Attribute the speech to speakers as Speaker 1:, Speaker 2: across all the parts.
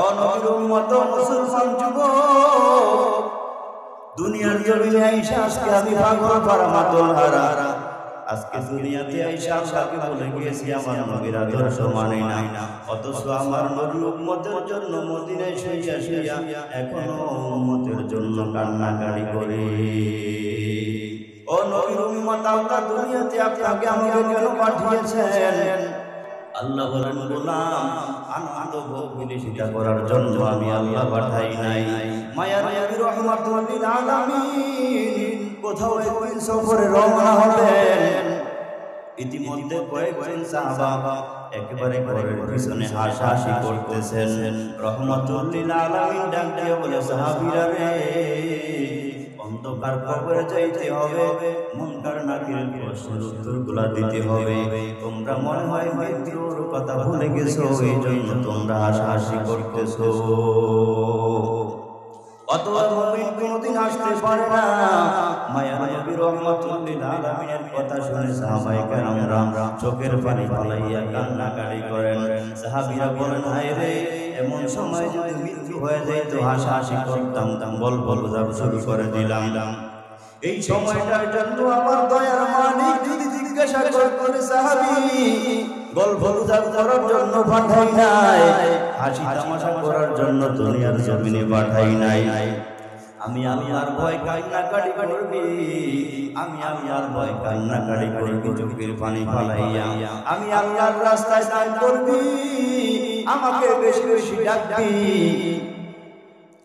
Speaker 1: ও নবীর উম্মত মুসলমান যুবক, দুনিয়ার জমিনে আইসা আজকে আমি পাগল পারা মাতল হারা, আজকে দুনিয়াতে আইসা আল্লাহকে বলে গিয়েছি আমার নবীর আদর্শ মানে না, অথচ আমার নবীর উম্মতের জন্য মদিনায় শুইয়া শুইয়া এখনো উম্মতের জন্য কান্নাকাটি করে। ও নবীর উম্মত, আল্লাহ দুনিয়াতে আপনাকে আমাকে কেন পাঠিয়েছেন? আল্লাহ বলেন, গোলাম, আনন্দ ভোগ বিলাসিতা করার জন্য আমি আল্লাহ পাঠাই নাই। মায়ার নবী রাহমাতুল লিল আলামিন কোথাও একদিন সফরে রওনা হবেন। ইতিমধ্যে কয়েকজন সাহাবা একেবারে ঘরের পিছনে হাসাহাসি করতেছেন। রাহমাতুল লিল আলামিন ডাক দিয়ে বলে, সাহাবীরা রে, অন্ধকার কবরে যাইতে হবে, মুনকার নাকির প্রশ্নের উত্তরগুলো দিতে হবে। তোমরা মনে হয় মৃত্যুর কথা ভুলে গেছো, এই জন্য তোমরা হাসাহাসি করতেছো। অথবা মুমিন কোনদিন আসতে পারে না। মায়া নবী রাহমাতুল লিল আলামিনের কথা শুনে সাহাবায়ে কেরামরা চোখের পানি ফেলাইয়া কান্নাকাটি করেন। সাহাবীরা বলেন, হায় রে, এমন সময় যদি মৃত্যু হয়ে যেত হাসাহাসি করতাম, গল্প শুরু করে দিলাম। এই সময়টার জন্য আমার দয়ার মালিক যদি জিজ্ঞাসা করে, সাহাবী গল্প করার জন্য পাঠাই নাই, হাসি তামাশা করার জন্য দুনিয়ার জমিনে পাঠাই নাই। আমি আল্লাহর ভয় কান্নাকাটি করবি, আমি আল্লাহর ভয় কান্নাকাটি করবি, চোখের পানি ফেলাইয়া আমি আল্লাহর রাস্তায় দান করবি, আমাকে বেশি বেশি ডাকবি।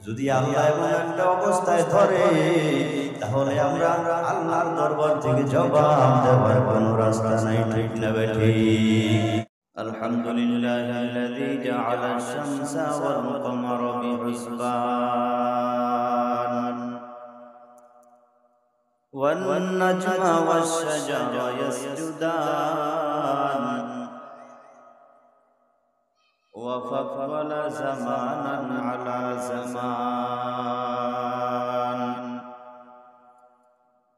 Speaker 1: যদি আল্লাহ এমন একটা অবস্থায় ধরে, তাহলে আমরা আল্লাহর দরবার থেকে জবাব দেওয়ার কোনো রাস্তা নাই, ঠিক না বেঠিক? আলহামদুলিল্লাহিল্লাযী জাআলা আশ-শামসা ওয়াল কমারা বিহিসবান ওয়ান নাজমা ওয়াশ-শাজারা ইয়াসজুদান وفضل زمانا على زمان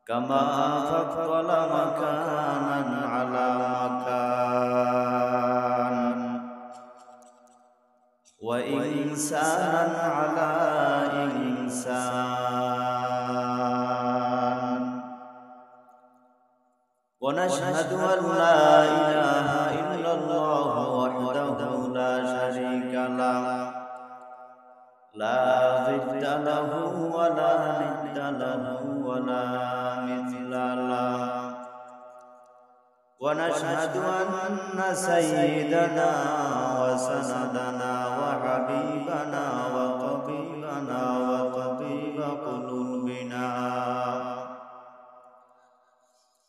Speaker 1: كما فضل مكانا على مكان وإنسانا على إنسان ونشهد أن لا إله إلا الله وحده لا شريك له لا ضد له ولا ند له ولا مثل له ونشهد أن سيدنا وسندنا وحبيبنا وطبيبنا وطبيب قلوبنا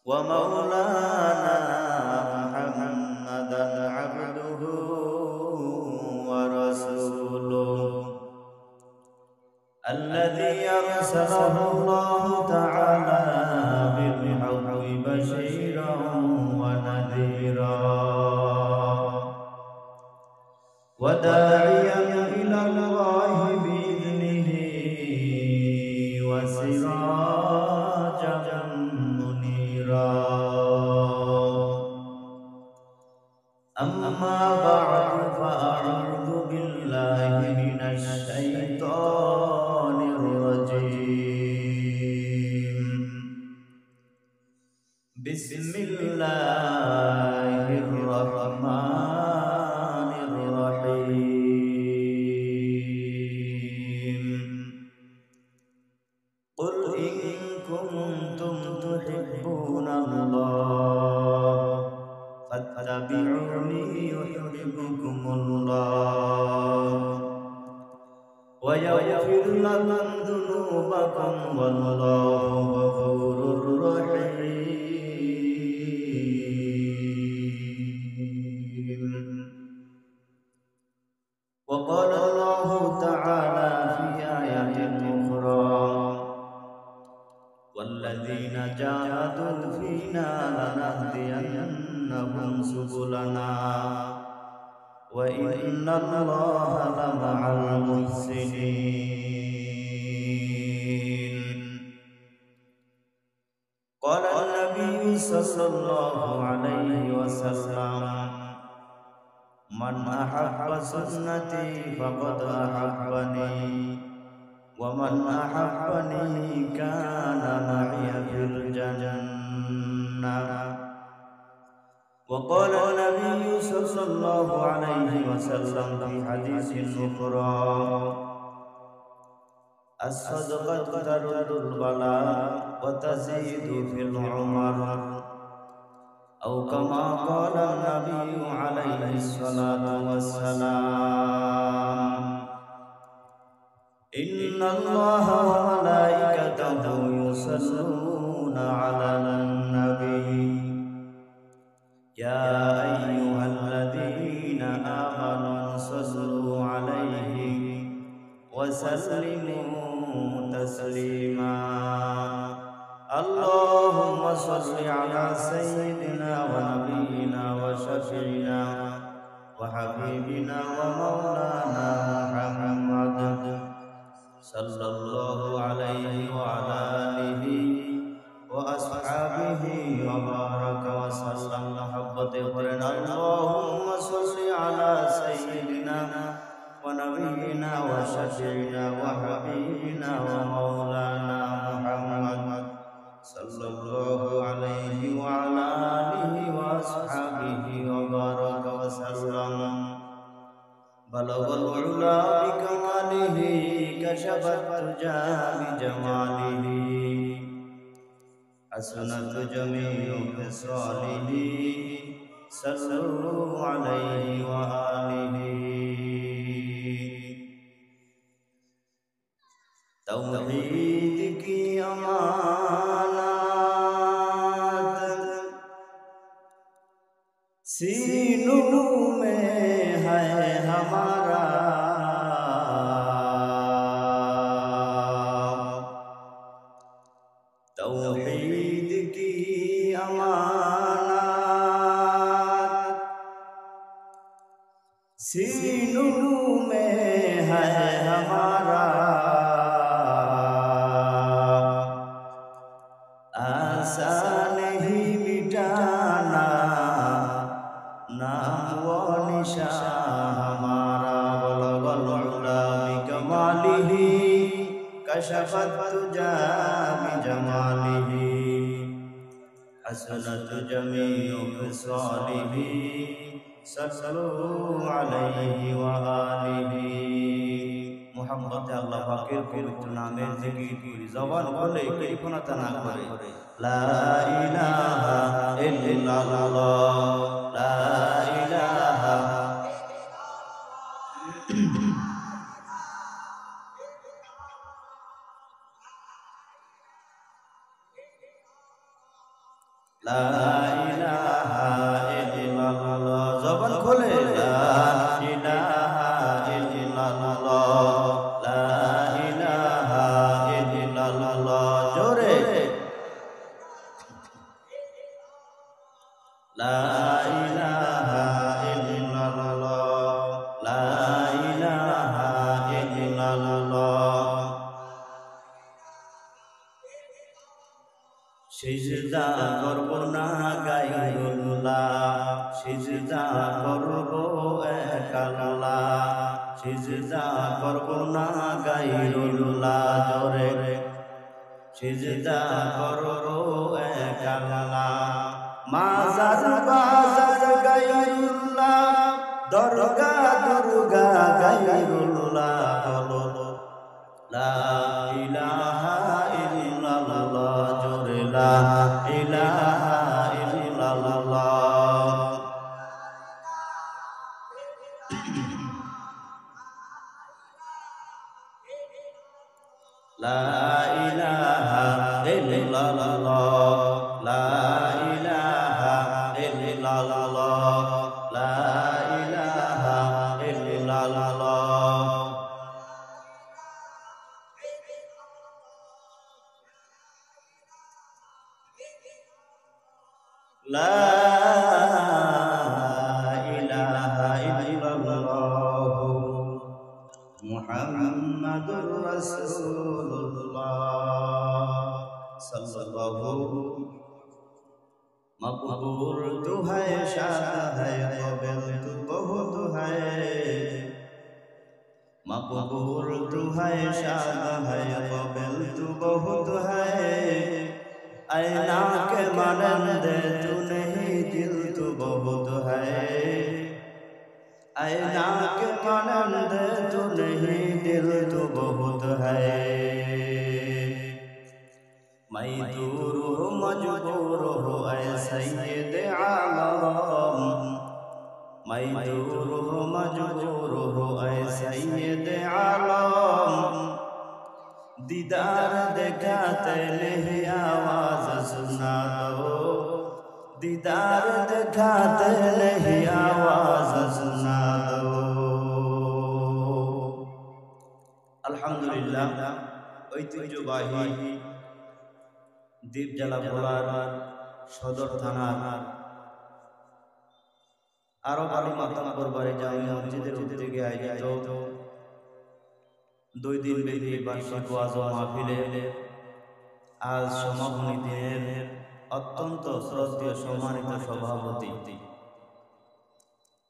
Speaker 1: ومولانا محمدا عبده ورسوله الذي أرسله الله تعالى بالحق بشيرا ونذيرا وداعيا إلى الله بإذنه وسراجا منيرا. أما بعد فأعوذ بالله من الشيطان الرجيم. بسم الله الرحمن الرحيم. قل إن كنتم تحبون الله فاتبعوني يحببكم الله ويغفر لكم ذنوبكم والله غفور رحيم. وقال الله تعالى في آية أخرى والذين جاهدوا فينا لنهدينهم سبلنا وإن الله لمع المحسنين. قال النبي صلى الله عليه وسلم মান আহাব্বা সুন্নতি ফাকাদ আহাব্বানি ওয়া মান আহাব্বানি কানা মাইয়া ফিল জান্নাহ। وقال النبي صلى الله عليه وسلم في حديث أخرى الصدقة ترد البلاء وتزيد في العمر أو كما قال النبي عليه الصلاة والسلام إن الله وملائكته يصلون على النبي يا أيها الذين آمنوا صلوا عليه وسلموا تسليما اللهم صل على سيدنا ونبينا وشفيعنا وحبيبنا ومولانا محمد صلى الله عليه وعلى آله وأصحابه وبارك وسلم محبة قرنا اللهم صل على سيدنا ونبينا وشفيعنا وحبيبنا ومولانا محمد صلى الله عليه وعلى آله وأصحابه وبارك وسلم بلغ العلا بكماله كشف الدجى بجماله حسنت جميع خصاله صلوا عليه وآله तौहीद की अमानत सीनों में है हमारा तौहीद की अमानत सीनों में है हमारा नहीं मिटाना नाम व निशान हमारा बलगल उला बिकमालिही कशफत तुजा बिजमालिही हसनत जमीउ खिसालिही सल्लु अलैहि व आलिही मोहम्मद अल्लाह पाकेर पवित्र नामेर जिकिर करी जबान खुले कल्पना ना करे ला इलाहा इल्लल्लाह ला इलाहा ला इलाहा इल्लल्लाह जबान खुले ला इलाहा इल्लल्लाह ला इलाहा इल्लल्लाह जोरे ला इलाहा इल्लल्लाह ला इलाहा इल्लल्लाह সিজদা করব না গায়রুল্লাহ সিজদা করব এক আল্লাহ সিজদা করব না গায়রুল্লাহ জোরে সিজদা করব এক আল্লাহ মাজার বাজার গায়রুল্লাহ দরগা দুর্গা গায়রুল্লাহ বলো লা ইলাহা ইল্লাল্লাহ জোরে লা ইলাহা ইল্লাল্লাহ লা ইলাহা ইল্লাল্লাহ লা ইলাহা ইল্লাল্লাহ লা ইলাহা ইল্লাল্লাহ লা ইলাহা ইল্লাল্লাহ মুহাম্মাদুর রাসূলুল্লাহ সাল্লাল্লাহু मकबूल तू है शाद है कबिल तू बहुत है, मकबूल तू है, शाद है, काबिल तू बहुत है, ऐना के मानंद तू नहीं, दिल तू बहुत है, ऐना के मानंद तू नहीं, दिल तू बहुत है। मैं दूर हूँ मजबूर हूँ ऐ सैयद आलम, मैं दूर हूँ मजबूर हूँ ऐ सैयद आलम, दीदार दिखाते नहीं आवाज सुना दो, दीदार दिखाते नहीं आवाज सुना दो। अल्हम्दुलिल्लाह ঐতিহ্যবাহী দ্বীপজেলা ভোলার সদর থানার আরব আলী মাতাব্বর বাড়ি জামিয়া মসজিদের উদ্যোগে আয়োজিত 2 দিন ব্যাপী বার্ষিক ওয়াজ ও মাহফিলে আজ সমাপনী দিনের অত্যন্ত শ্রদ্ধেয় সম্মানিত সভাপতি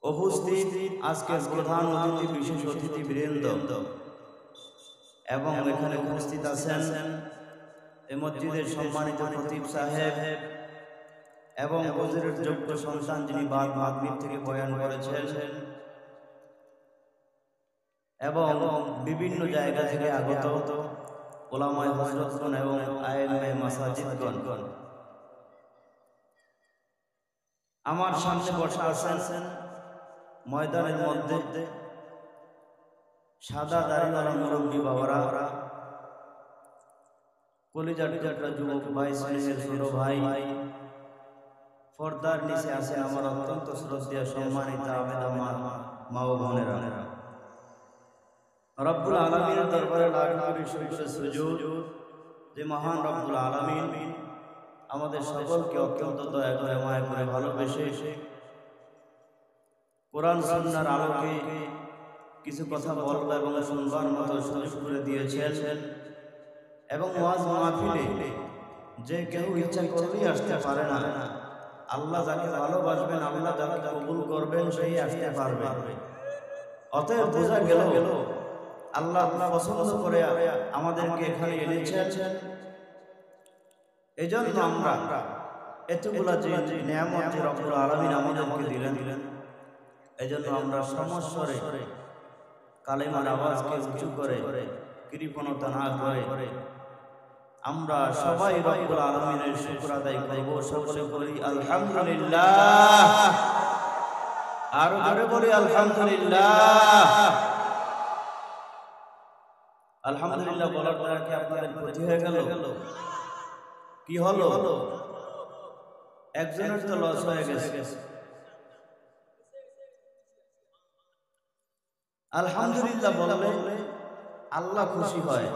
Speaker 1: উপস্থিত, আজকের প্রধান অতিথি, বিশেষ অতিথিবৃন্দ এবং এখানে উপস্থিত আছেন এই মসজিদের সম্মানিত খতিব সাহেব এবং হুজুরের যোগ্য সন্তান যিনি বাদ মাগরিব থেকে বয়ান করেছেন এবং বিভিন্ন জায়গা থেকে আগত উলামায়ে হযরতগণ এবং আইম্মায়ে মাসাজিদগণ আমার সামনে বসে আছেন ময়দানের মধ্যে সাদা দাড়িওয়ালা মুরব্বী বাবারা, কলিজার টুকরা যুবক ভাই, স্নেহের ছোট ভাই, পর্দার নিচে আছেন আমার অত্যন্ত শ্রদ্ধেয় সম্মানিত আবেদা মা ও বোনেরা। রব্বুল আলামিনের দরবারে লাখ কোটি শুকর সুজুদ যে মহান রব্বুল আলামিন আমাদের সকলকে অত্যন্ত দয়া করে মায়া করে ভালোবেসে কোরআন সুন্নাহর আলোকে কিছু কথা বলবো এবং শুনবার মতো সুযোগ করে দিয়েছেন এবং ওয়াজ মাহফিলে যে কেউ ইচ্ছা করলেই আসতে পারে না, আল্লাহ যাকে ভালোবাসবেন, আল্লাহ যাকে কবুল করবেন সেই আসতে পারবে। অতএব বোঝা গেল আল্লাহ পছন্দ করে আমাদেরকে এখানে এনেছেন, এই জন্য আমরা এতগুলা যে নিয়ামত যে রব্বুল আলামিন আমাদেরকে দিলেন, এই জন্য আমরা সমস্বরে কালেমার আওয়াজকে উঁচু করে কৃপণতা না করে আমরা সবাই রব্বুল আলামিনের শুকর আদায় করব। সকলে বলি আলহামদুলিল্লাহ, আরো জোরে বলি আলহামদুলিল্লাহ। আলহামদুলিল্লাহ বলার দ্বারা কি আপনাদের ক্ষতি হয়ে গেল? কি হলো? একজনের তো লস হয়ে গেছে। আলহামদুলিল্লাহ বললে আল্লাহ খুশি হয়,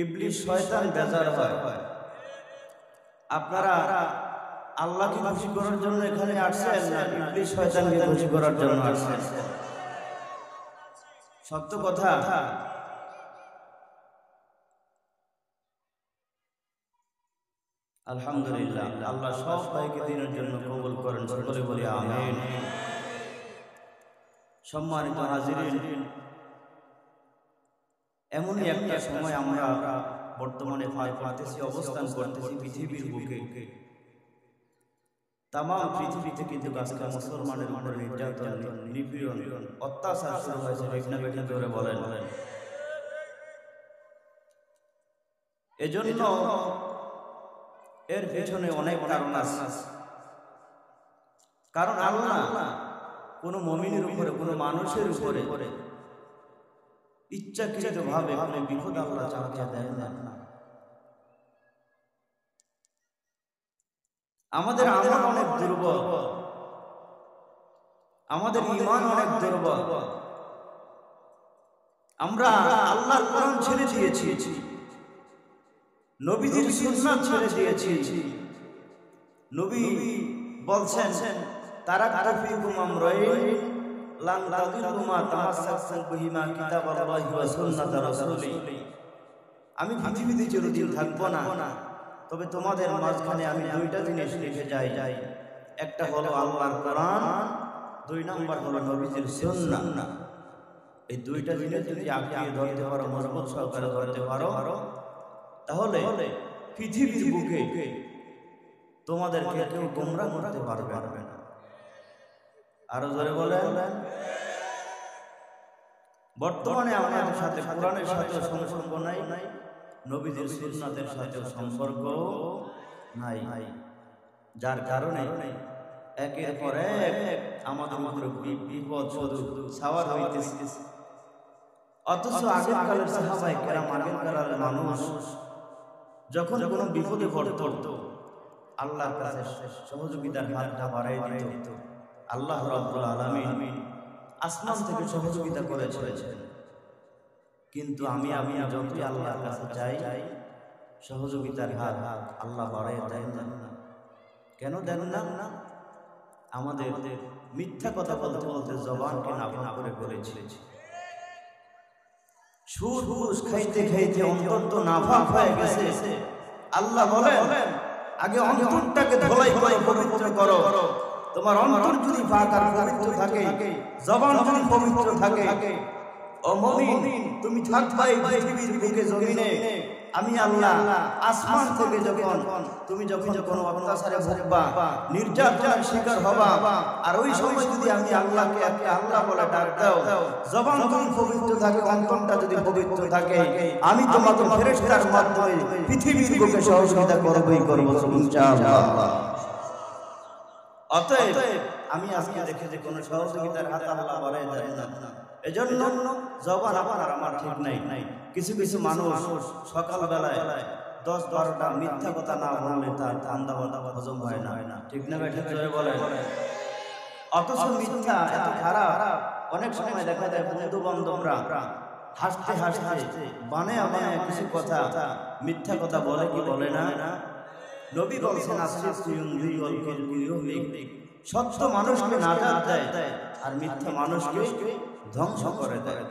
Speaker 1: ইবলিস শয়তান বেজার হয়। আপনারা আল্লাহকে খুশি করার জন্য এখানে আসছেন না ইবলিস শয়তানকে খুশি করার জন্য আসছেন? সত্য কথা। আলহামদুলিল্লাহ, আল্লাহ সব ভাইকে দিনের জন্য কবুল করেন, সকলে বলি আমিন। সম্মানিত হাজিরিন, এমনই একটা সময় আমরা বর্তমানে পার করতেছি, অবস্থান করতেছি পৃথিবীর বুকে। তাম পৃথিবীতে কিন্তু আজকে মুসলমানের উপর নির্যাতন, নিপীড়ন, অত্যাচার শুরু হয়েছে। বেগনা বেগনা করে বলেন। এজন্য এর পেছনে অনেক কারণ আছে। কারণ আল্লাহ কোনো মুমিনের উপরে, কোনো মানুষের উপরে ইচ্ছাকৃতভাবে কোনো বিপদ আল্লাহ চাপিয়ে দেয় না। আমাদের আমল অনেক দুর্বল, আমাদের ঈমান অনেক দুর্বল। আমরা আল্লাহর কোরআন ছেড়ে দিয়েছি, নবীজির সুন্নাত ছেড়ে দিয়েছি। নবী বলছেন তারাকতু ফীকুম আমরাইন লান তাযিল্লু মা তামাসসাকতুম বিহিমা কিতাবাল্লাহি ওয়া সুন্নাতা রাসূলি। আমি পৃথিবীতে চিরদিন থাকবো না, তবে তোমাদের মাঝখানে আমি দুইটা জিনিস রেখে যাই। একটা হলো আল্লাহর কোরআন, দুই নাম্বার হলো নবীজির সুন্নাহ। এই দুইটা জিনিস যদি আঁকড়িয়ে ধরতে পারো, মজবুত সহকারে ধরতে পারো, তাহলে পৃথিবীর বুকে তোমাদেরকে কেউ গোমরাহ করতে পারবে না। আরো জোরে বলেন। বর্তমানে আমাদের সাথে কোরআনের সাথে সম্পর্ক নাই, নবীজির সুন্নাতের সাথে সম্পর্ক নাই, যার কারণে একের পর এক আমাদের উপরে বিপদ শুধু ছাওয়ার হইতেছে। অথচ আগের কালের সাহাবায়ে কেরাম, আগের কালের মানুষ যখন কোনো বিপদে পড়তো আল্লাহর কাছে সহযোগিতার হাতটা বাড়াই দিত। আল্লাহ রাব্বুল আলামিন আসমান থেকে সহযোগিতা করেছেন। কিন্তু আমি যতই আল্লাহর কাছে চাই, সহযোগিতার হাত আল্লাহ বাড়াই দেন না। কেন দেন না? আমাদের মিথ্যা কথা বলতে বলতে জবানকে নাফা করে ফেলেছি। সুদ ঘুষ খাইতে খাইতে অন্তত নাফা হয়ে গেছে। আল্লাহ বলেন, আগে অন্তরটাকে ধোলাই করে পবিত্র করো। তোমার অন্তর যদি পাক আর পবিত্র থাকে, জবান যদি পবিত্র থাকে, ও মুমিন, তুমি থাকবা এই পৃথিবীর বুকে জমিনে। আমি আল্লাহ আসমান থেকে তুমি যখন কোনো অত্যাচারে ভুগবা, নির্যাতনের শিকার হবা, আর ওই সময় যদি আমি আল্লাহকে একটা আল্লাহ বলে ডাক দাও, জবান যদি পবিত্র থাকে, অন্তরটা যদি পবিত্র থাকে, আমি তোমাকে ফেরেশতার মাধ্যমে পৃথিবীর বুকে সহযোগিতা করবই করব ইনশাআল্লাহ। অতএব আমি আজকে দেখে যে কোনো সহযোগিতার হাত আল্লাহ বাড়াই দেন না। এজন্য জবান আমার ঠিক নাই। কিছু কিছু মানুষ সকালবেলায় 10-12টা মিথ্যা কথা না বললে তার ঠান্ডা হজম হয় না। ঠিক না ভাই? ঠিক করে বলেন। অথচ মিথ্যা এত খারাপ, অনেক সময় দেখা যায় বন্ধু বান্ধবরা হাসতে হাসতে বানায়া কিছু কথা, মিথ্যা কথা বলে কি বলে না? নবী বলছেন, সত্য মানুষকে নাজাত দেয় আর মিথ্যা মানুষকে ধ্বংস করে দেয়।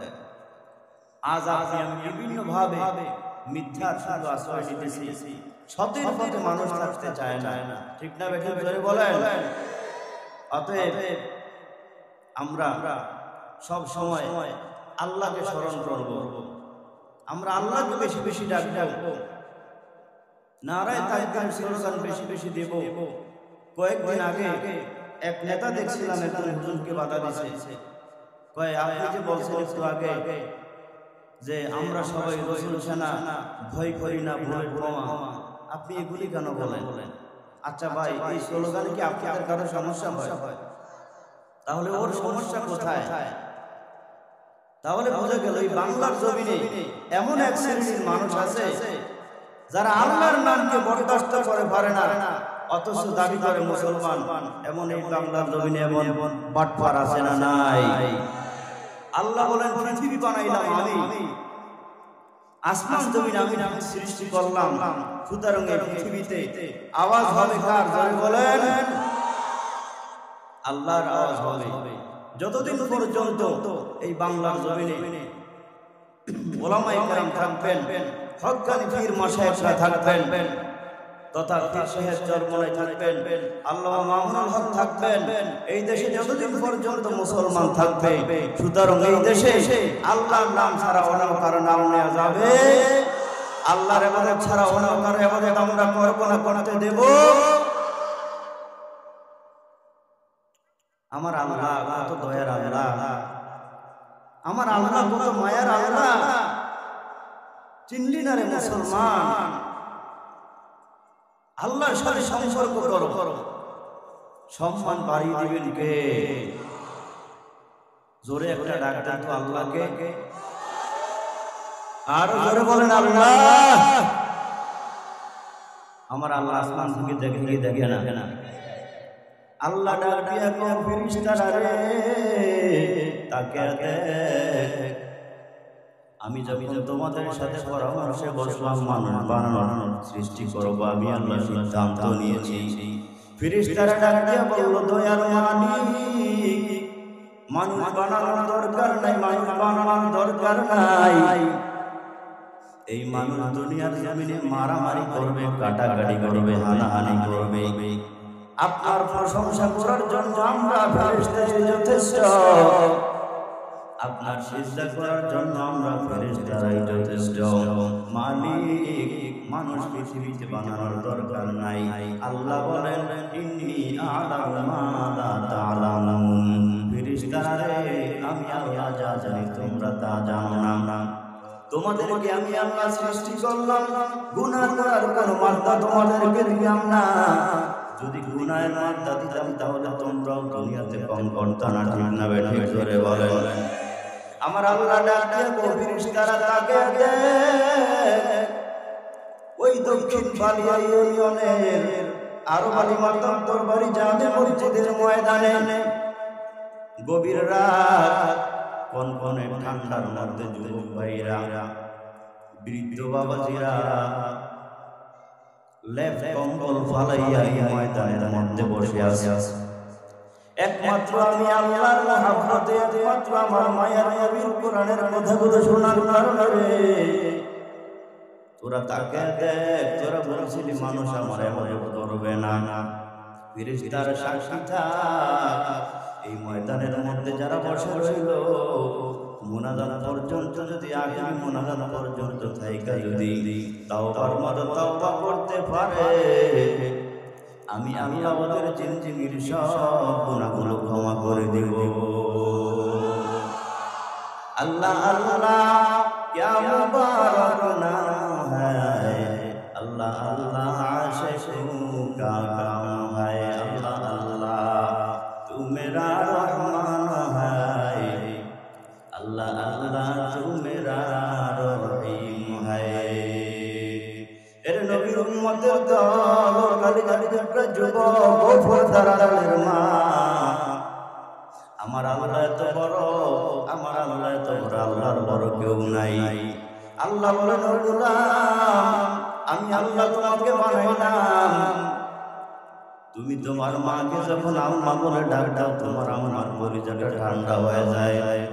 Speaker 1: আজ আমি বিভিন্ন ভাবে মিথ্যার শুধু আশ্রয় নিতেছি, সত্যের পথে মানুষ থাকতে চায় না। ঠিক না বেঠিক জোরে বলেন। অতএব আমরা সব সময় আল্লাহকে স্মরণ করব, আমরা আল্লাহকে বেশি বেশি ডাকবো, নারায়ে তাকবীর স্লোগান বেশি বেশি দেব। কয়েকদিন আগে এক নেতা দেখছিলাম একজন হুজুরকে বাধা দিচ্ছে, কয় আপনি যে বলছেন একটু আগে যে আমরা সবাই রাসূল সেনা, ভয় করি না ভয় বোমা, আপনি এগুলি কেন বলেন? আচ্ছা ভাই, এই স্লোগানে কি আপনাদের কারো সমস্যা হয়? তাহলে ওর সমস্যা কোথায়? তাহলে বোঝা গেল এই বাংলার জমিনে এমন এক শ্রেণীর মানুষ আছে যারা আল্লাহর নামকে বরদাস্ত করে পারে না, অথচ দাবি করে মুসলমান। এমন এই বাংলার জমিনে এমন বাটপার আছে না নাই? আল্লাহ বলেন, পৃথিবী বানাইলাম আমি, আসমান জমিন আমি সৃষ্টি করলাম, সুতরাং এই পৃথিবীতে আওয়াজ হবে কার? জোরে বলেন। আল্লাহর আওয়াজ হবে। যতদিন পর্যন্ত এই বাংলার জমিনে ওলামায়ে কেরাম থাকবেন, হক্কানি পীর মাশায়েখরা থাকবেন, তথা পীর সাহেব চরমনায় থাকবেন, আল্লামা মামুনুল হক থাকবেন, এই দেশে যতদিন পর্যন্ত মুসলমান থাকবে, সুতরাং এই দেশে আল্লাহর নাম ছাড়া অন্য কারো নাম নেওয়া যাবে, আল্লাহর ইবাদত ছাড়া অন্য কারো ইবাদত আমরা করব না, করতে দেব। আমার আল্লাহ কত দয়ার আল্লাহ, আমার আল্লাহ কত মায়ার আল্লাহ। চিনলি না রে মুসলমান? আল্লাহর সাথে সম্পর্ক করো, সম্মান বাড়িয়ে দিবেন কে? জোরে একটা ডাক দেন তো আল্লাহকে, আর জোরে বলেন আল্লাহ। আমার আল্লাহ আসমান থেকে দেখে না, আল্লাহ ডাক দিয়া কো ফেরেশতারা রে তাকে দেখ, আমি যখন তোমাদের সাথে পরামর্শে বসলাম মানুষ বানানোর সৃষ্টি করব, আমি আল্লাহ সিদ্ধান্ত নিয়েছি। ফেরেশতারা ডাক দিয়া বলল, দয়ার মালিক, মানুষ বানানোর দরকার নাই, মানুষ বানানোর দরকার নাই। এই মানুষ দুনিয়ার জমিনে মারামারি করবে, কাটাকাটি করবে, হানাহানি করবে, আপনার প্রশংসা করার জন্য আমরা ফেরেশতাই যথেষ্ট, আপনার সিজদা করার জন্য আমরা ফেরেশতারাই যথেষ্ট। মালিক, মানুষ পৃথিবীতে বানানোর দরকার নাই। আল্লাহ বলেন ইন্নী আ'লামু মা লা তা'লামুন, ফেরেশতারা রে আমি আল্লাহ যা জানি তোমরা তা জানো না। তোমাদেরকে আমি আল্লাহ সৃষ্টি করলাম, গুনাহ করার কোনো মাত্রা তোমাদেরকে দিলাম না। যদি গুনাহের মাত্রা দিতাম তাহলে তোমরাও দুনিয়াতে কম করতা না, ঠিক না বেঠিক করে বলেন। আমার আল্লাহ ডাক দিয়ে ফেরেশতারা তাকে ওই দক্ষিণ বালিয়া ইউনিয়নের আরব আলী মাতার দরবারি জামে মসজিদের ময়দানে গভীর রাত কনকনে ঠান্ডার মধ্যে যুবক ভাইরা, বৃদ্ধ বাবাজিরা লেপ কম্বল ফালাইয়া এই ময়দানের মধ্যে বসে আছে। একমাত্র আমি আল্লাহর মহব্বতে, একমাত্র আমার মায়ের নবীর কোরআনের কথাগুলো শোনার কারণে তোরা তাকে দেখ, তোরা বলছিলি মানুষ আমার এমন করবে না। ফেরেশতার সাক্ষী থাক, এই ময়দানের মধ্যে যারা বসে রইল মুনাজাত পর্যন্ত, যদি আগে মুনাজাত পর্যন্ত থাইকা যদি তাওবার মতো তাওবা করতে পারে, আমি আল্লাহ ওদের জিন্দেগির সব গুনাহগুলো ক্ষমা করে দেব। আল্লাহ আল্লাহ क्या मुबारक नाम है, अल्लाह अल्लाह आशिकों का काम है। अल्लाह अल्लाह तू मेरा रहमान है, अल्लाह अल्लाह तू मेरा रहीम है। এর নবীর উম্মতের দল, কালি কালি একটা যুবক, গোফর দারালের মা, আমার আল্লাহ এত বড়, আমার আল্লাহ এত বড়, আল্লাহর বড় কেউ নাই। আল্লাহ বলেন ও গোলাম, আমি আল্লাহ তোমাকে বানাইলাম, তুমি তোমার মাকে যখন আম্মা বলে ডাক দাও তোমার আমার কলিজাটা ঠান্ডা হয়ে যায়।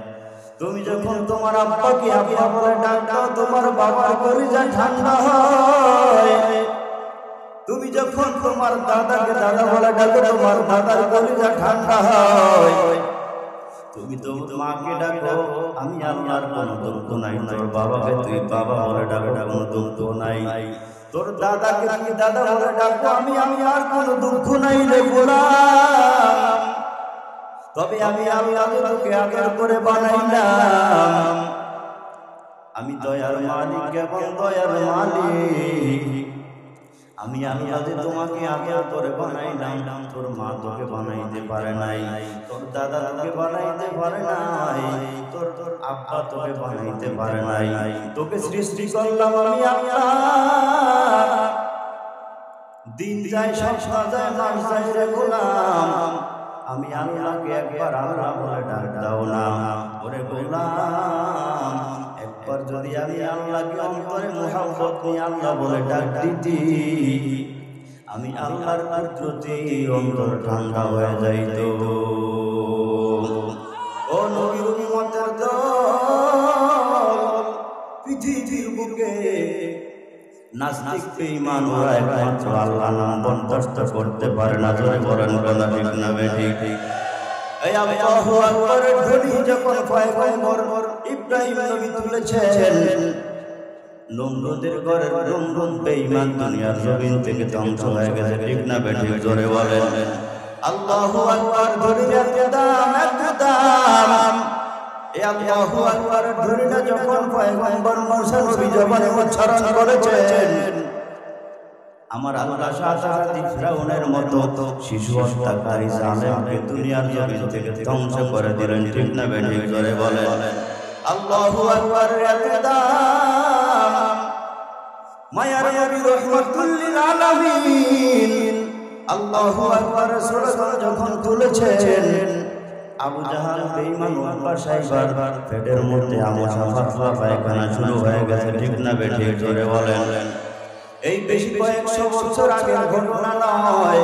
Speaker 1: তুমি যখন তোমার আব্বাকে আব্বা বলে ডাক দাও তোমার বাবার কলিজা ঠান্ডা হয়। তুমি যখন তোমার দাদাকে দাদা বলে ডাকো তোমার দাদার কলিজা ঠান্ডা হয়। তুমি তো মাকে ডাকো, আমি আল্লাহর কোনো দুঃখ নাই। তোর বাবাকে তুই বাবা বলে ডাকো, কোনো দুঃখ নাই। তোর দাদাকে তুই দাদা বলে ডাকো, আমি আর কোনো দুঃখ নাই রে গোলাম। তবে আমি আল্লাহ তোকে আগের করে বানাইলাম, আমি দয়ার মালিক এবং দয়ার মালিক। আমি আল্লাহ যে তোমাকে আগে করে বানাইলাম, তোর মা তোকে বানাইতে পারে নাই, তোর দাদা তোকে বানাইতে পারে নাই, তোর আব্বা তোকে বানাইতে পারে নাই। তোকে সৃষ্টি করলাম আমি আল্লাহ। দিন যায় সপ্তাহ যায় মাস যায় রে গোলাম, আমি আল্লাহকে একবার আল্লাহ বলে ডাক দাও না। ওরে গোলাম, একবার যদি আমি আল্লাহকে অন্তরে মুহাব্বত নিয়ে আল্লাহ বলে ডাক দিতি, আমি আল্লাহর প্রতি অন্তর ঠান্ডা হয়ে যাইত। ও নবীর উম্মতের দল, পৃথিবীর বুকে নাস্তিক বেঈমান ওরা একমাত্র আল্লাহ নাম বরদাস্ত করতে পারে না। জোরে বলেন কথা ঠিক না বেঠিক? এই আল্লাহু আকবারের ধ্বনি যখন পয়গম্বর ইব্রাহিম নবী তুলেছেন, নমরুদের ঘরের নমরুদ বেঈমান দুনিয়ার জমিন থেকে ধ্বংস হয়ে গেছে, ঠিক না বেঠিক? জোরে বলেন আল্লাহু আকবার। ধ্বনির দাম এত দাম, এই আল্লাহু আকবারের ধ্বনিটা যখন পয়গম্বর মুসা নবী জবানে উচ্চারণ করেছেন, আমার আল্লাহ সাথে ফিরাউনের মতো শিশু হত্যাকারী জালেমকে দুনিয়ার জমিন থেকে ধ্বংস করে দিলেন, ঠিক না বেঠিক? জোরে বলেন আল্লাহু আকবার। এত দাম মায়ার নবী রাহমাতুল লিল আলামিন আল্লাহু আকবার সুরা যখন তুলেছেন, আবু জাহাল বেঈমান উতবা সাইবার পেটের মধ্যে আমসা ফাতলা পায়খানা শুরু হয়ে গেছে, ঠিক না বেঠিক? জোরে বলেন। এই বেশি কয়েকশো বছর আগের ঘটনা নয়,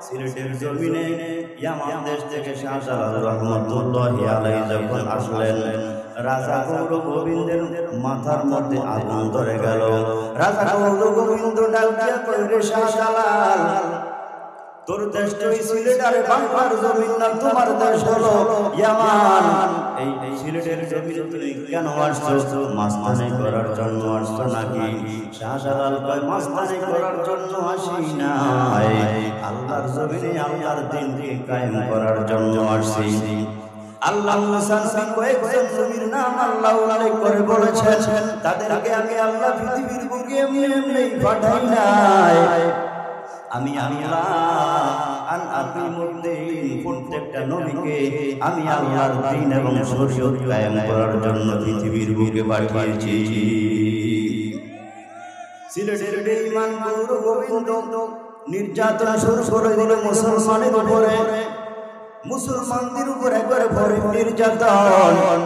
Speaker 1: সিলেটের জমিনে ইয়ামান দেশ থেকে শাহজালাল রহমাতুল্লাহি আলাইহি যখন আসলেন, রাজা গৌর গোবিন্দের মাথার মধ্যে আগুন ধরে গেল। রাজা গৌর গোবিন্দ ডাক দিয়া কইরে, শাহজালাল তোর দেশ তো সিলেট আর বাংলার জমিন না, তোমার দেশ হলো ইয়ামান। এই সিলেটের জমিন তুমি কেন আসছো? মাস্তানি করার জন্য আসছো নাকি? শাহজালাল কয় মাস্তানি করার জন্য আসি নাই, আল্লাহর জমিনে আল্লাহর দ্বীনকে কায়েম করার জন্য আসছি। আল্লাহ মুসা নবী কয়েকজন জমির নাম আল্লাহ উল্লেখ করে বলেছেন, তাদেরকে আমি আল্লাহ পৃথিবীর বুকে এমনি পাঠাই নাই। আমি আল্লাহ আন আকিমুদ্দিন, প্রত্যেকটা নবীকে আমি আল্লাহর দ্বীন এবং শরীয়ত কায়েম করার জন্য পৃথিবীর বুকে পাঠিয়েছি। সিলেটের বেঈমান গৌর গোবিন্দ নির্যাতন শুরু করে দিল মুসলমানের উপরে, মুসলমানদের উপর একবারে ভরে নির্যাতন।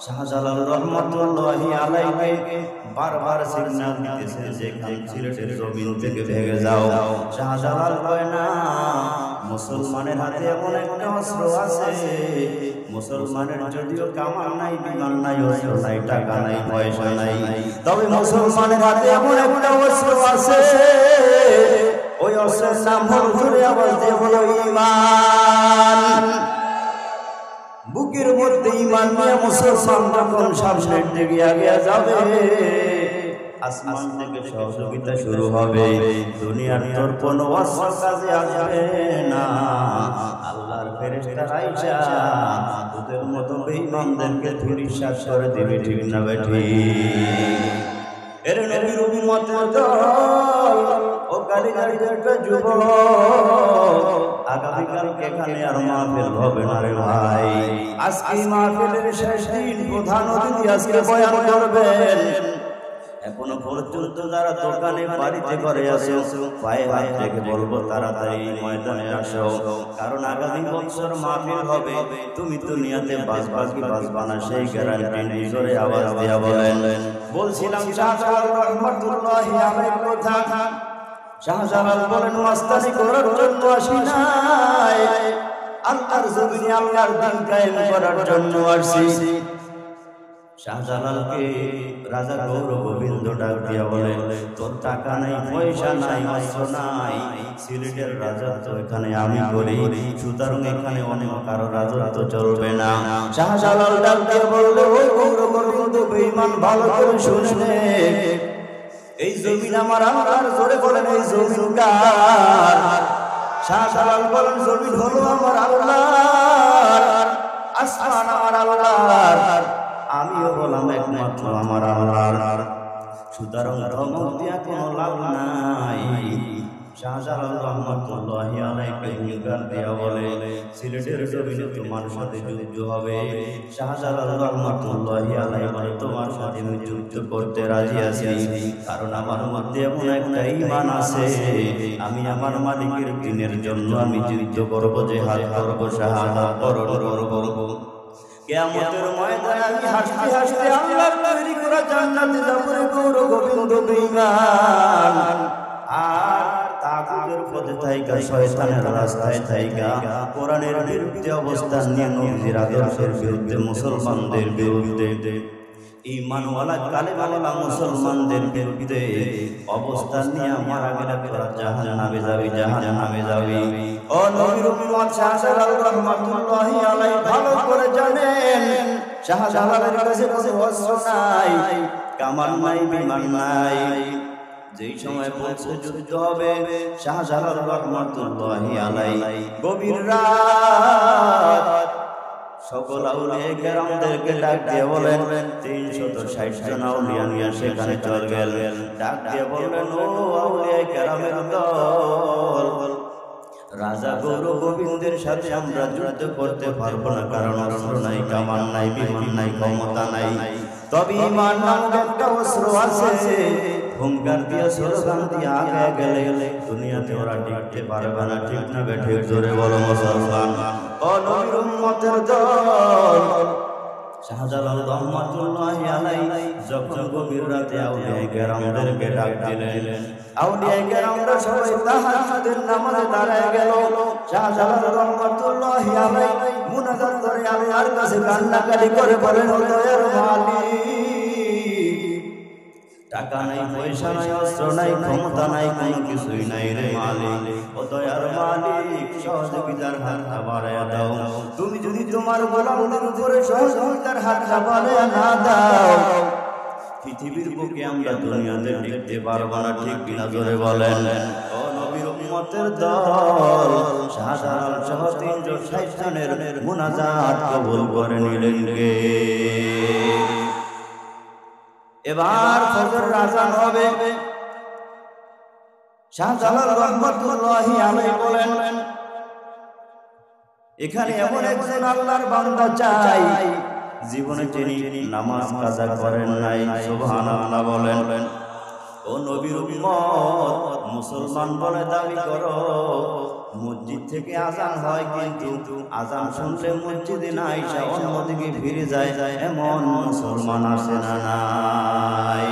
Speaker 1: শাহজালাল রহমাতুল্লাহি আলাইহি বারবার সিগন্যাল দিতেছেন যে সিলেটের জমিন থেকে ভেঙে যাও। শাহজালাল কয় না, মুসলমানের হাতে এমন একটা অস্ত্র আছে, মুসলমানের যদিও কামান নাই, বিমান নাই, অস্ত্র নাই, টাকা নাই, পয়সা নাই, তবে মুসলমানের হাতে এমন একটা অস্ত্র আছে, ওই অস্ত্রের নাম হলো, জোরে আওয়াজ দিয়ে বলো ঈমান। বুকের মধ্যে ঈমান নিয়ে মুসলমান যখন সামনের দিকে এগিয়ে যাবে, আসমান থেকে সহযোগিতা শুরু হবে, দুনিয়ার তোর কোনো অস্ত্র কাজে আসবে না। আল্লাহর ফেরেশতারা আইসা তোদের মতো বেঈমানদেরকে ধূলিসাৎ করে দিবে, ঠিক না বেঠিক? এর নবীর উম্মতের দল, ও কালীগাড়ির একটা যুবক, আগামীকালকে এখানে আর মাহফিল হবে না রে ভাই। আজকে মাহফিলের শেষ দিন, প্রধান অতিথি আজকে বয়ান করবেন। এখনো পর্যন্ত যারা দোকানে বাড়িতে করে আসো, পায়ে হাত রেখে বলবো তাড়াতাড়ি ময়দানে আসো, কারণ আগামী বছর মাহফিল হবে। তুমি দুনিয়াতে বাঁচবা না সেই গ্যারান্টি নেই, জোরে আওয়াজ দিয়া বলেন। বলছিলাম শাহজালাল রহমাতুল্লাহি আলাইহির কথা। শাহজালাল বলেন মাস্তানি করার জন্য আসি নাই, আল্লাহর জমিনে আল্লাহর দ্বীন কায়েম করার জন্য আসছি। শাহজালালকে রাজা গৌর গোবিন্দ ডাক দিয়া বলে, তোর টাকা নাই, পয়সা নাই, অস্ত্র নাই, সিলেটের রাজত্ব এখানে আমি করি, সুতরাং এখানে অনেক কারো রাজত্ব চলবে না। শাহজালাল ডাক দিয়া বলল, ও গৌর গোবিন্দ বেঈমান, ভালো করে শুনে, এই জমিন আমার আল্লাহর, জোরে বলেন এই জমিন কার? শাহজালাল বলেন জমিন হলো আমার আল্লাহর, আসমান আমার আল্লাহর, আমিও বললাম একমাত্র আমার আল্লাহর, সুতরাং ধমক দিয়া কোনো লাভ নাই। শাহজালাল রহমাতুল্লাহি আলাইহি হুঙ্কার দিয়া বলে, সিলেটের জমিনে তোমার সাথে যুদ্ধ হবে। শাহজালাল রহমাতুল্লাহি আলাইহি বলে, তোমার সাথে আমি যুদ্ধ করতে রাজি আছি, কারণ আমার মধ্যে এমন একটা ঈমান আছে, আমি আমার মালিকের দ্বীনের জন্য আমি যুদ্ধ করব, জিহাদ করব, শাহাদাত বরণ করব। কিয়ামতের ময়দানে আমি হাসতে হাসতে আল্লাহর তৈরি করা জান্নাতে যাব রে গৌর গোবিন্দ বেঈমান। আর তাগুতের পথে থাইকা, শয়তানের রাস্তায় থাইকা, কোরআনের বিরুদ্ধে অবস্থান নিয়ে, নবীর আদর্শের বিরুদ্ধে, মুসলমানদের বিরুদ্ধে, ঈমানওয়ালা কালেমাওয়ালা মুসলমানদের বিরুদ্ধে অবস্থান নিয়ে মারা গেলে তোরা জাহান্নামে যাবি, জাহান্নামে যাবি। ও নবীর উম্মত, শাহজালাল রহমাতুল্লাহি আলাইহি ভালো করে জানেন, শাহজালালের কাছে কোনো অস্ত্র নাই, কামান নাই, বিমান নাই। যেই সময় বলছে যুদ্ধ হবে, শাহজালাল রহমাতুল্লাহি আলাইহি গভীর রাত সকল আউলিয়া কেরামদেরকে ডাক দিয়ে বলেন, 360 জন আউলিয়া নিয়ে সেখানে চল গেলেন। ডাক দিয়ে বললেন, ও আউলিয়া কেরামের দল, রাজা গৌর গোবিন্দের সাথে আমরা যুদ্ধ করতে পারবো না, কারণ অস্ত্র নাই, কামান নাই, বিমান নাই, ক্ষমতা নাই, তবে ঈমান নামক একটা অস্ত্র আছে। হুঙ্কার দিয়ে, স্লোগান দিয়ে আগে গেলে দুনিয়াতে ওরা টিকতে পারবে না, ঠিক না বেঠিক? জোরে বলো মুসলমান। ও নবীর উম্মতের দল, শাহজালাল রহমাতুল্লাহি আলাইহি যখন গভীর রাতে আউলিয়া কেরামদেরকে ডাক দিলেন, আউলিয়া কেরামরা সবাই তাহাজ্জুদের নামাজে দাঁড়ায় গেল। শাহজালাল রহমাতুল্লাহি আলাইহি মুনাজাত করে আল্লাহর কাছে কান্নাকাটি করে বলেন, ও দয়ার মালিক, টাকা নাই, পয়সা নাই, অস্ত্র নাই, ক্ষমতা নাই, কোনো কিছুই নাই রে মালিক। ও দয়ার মালিক, সহযোগিতার হাতটা বাড়াইয়া দাও। তুমি যদি তোমার গোলামদের উপরে সহযোগিতার হাতটা বাড়াইয়া না দাও, পৃথিবীর বুকে আমরা দুনিয়াতে টিকতে পারবো না। ঠিক কিনা জোরে বলেন। ও নবীর উম্মতের দল, শাহজালাল সহ 360 জনের মুনাজাত কবুল করে নিলেন কে? এবার ফজর আযান হবে। শাহজালাল রাহমাতুল্লাহি আলাইহি বলেন, এখানে এমন একজন আল্লাহর বান্দা চাই জীবনে তিনি নামাজ কাজা করেন নাই। সুবহানাল্লাহ বলেন। ও নবীর উম্মত, মুসলমান বলে দাবি করো, মসজিদ থেকে আযান হয় কিন্তু আযান শুনলে মসজিদে না আইসা অন্যদিকে ফিরে যায়, এমন মুসলমান আছে না নাই?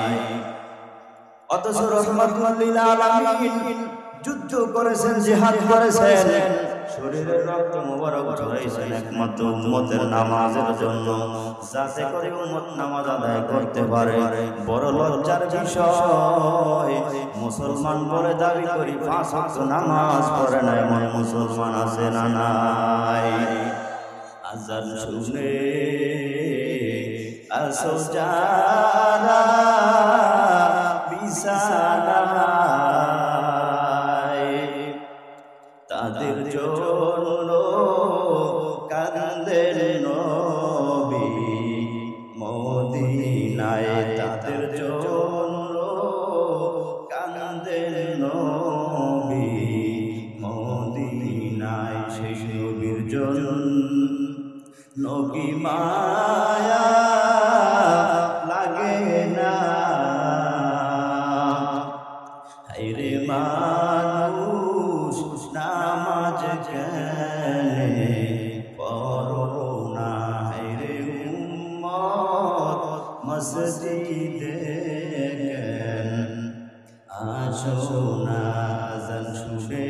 Speaker 1: অথচ রাহমাতুল লিল আলামিন যুদ্ধ করেছেন, জিহাদ করেছেন, শরীরের রক্ত মোবারক ঝরাইছেন একমাত্র উম্মতের নামাজের জন্য, যাতে করে উম্মত নামাজ আদায় করতে পারে। বড় লজ্জার বিষয়, মুসলমান বলে দাবি করি 5 ওয়াক্ত নামাজ পড়ে না, এমন মুসলমান আছে না নাই? আযান শুনে আসো যারা বিছানায়, তাদের জন্য কাঁদেন নবী মদিনায়, তাদের জন্য কাঁদেন নবী মদিনায়। সেই নবীর জন্য নবী মায়া লাগে না, হায়রে মানুষ নামাজ কেনে পড়ো না, হায়রে উম্মত মসজিদে কেন আসো না? আযান শুনে